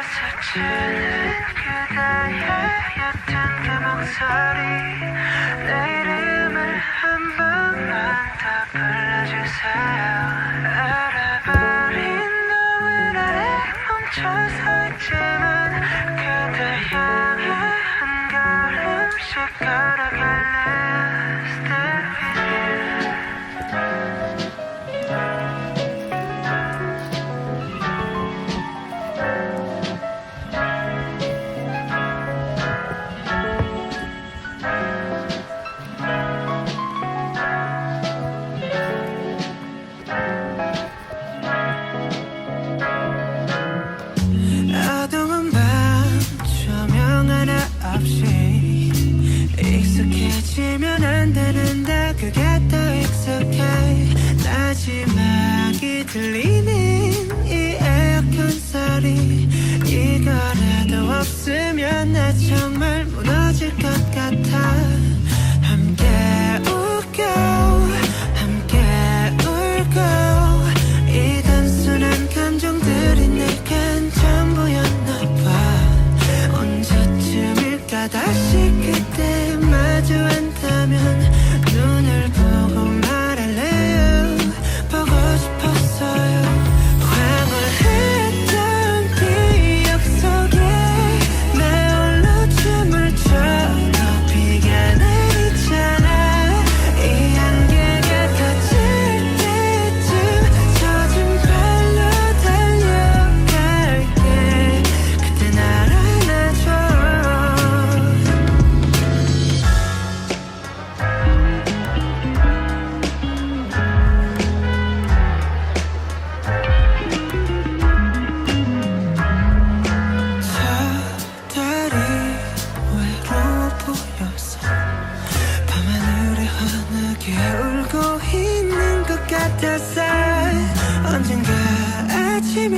스치는 그대의 옅은 그 목소리 내 이름을 한 번만 더 불러주세요 얼어버린 노을 아래 멈춰 서 있지만 그대 향해 한 걸음씩 걸어갈래 Stay with 어두운 밤 조명 하나 없이 익숙해지면 안 되는데 그게 더 익숙해 마지막이 들리는 이 에어컨 소리 이거라도 없으면 나 정말 무너질 것 같아 함께 웃고 함께 울고 이 단순한 감정들이 내겐 전부였나 봐 언제쯤일까 다시 그때 마주 앉다면 눈을 보고 말할래요 보고 싶었어요 황홀했던 기억 속에 나 홀로 춤을 춰 커피가 내리잖아 이 안개가 터질 때쯤 젖은 발로 달려갈게 그때 날 안아줘 저 달이 외로워 보여서 밤하늘에 환하게 울고 있는 것 같았어 언젠가 아침이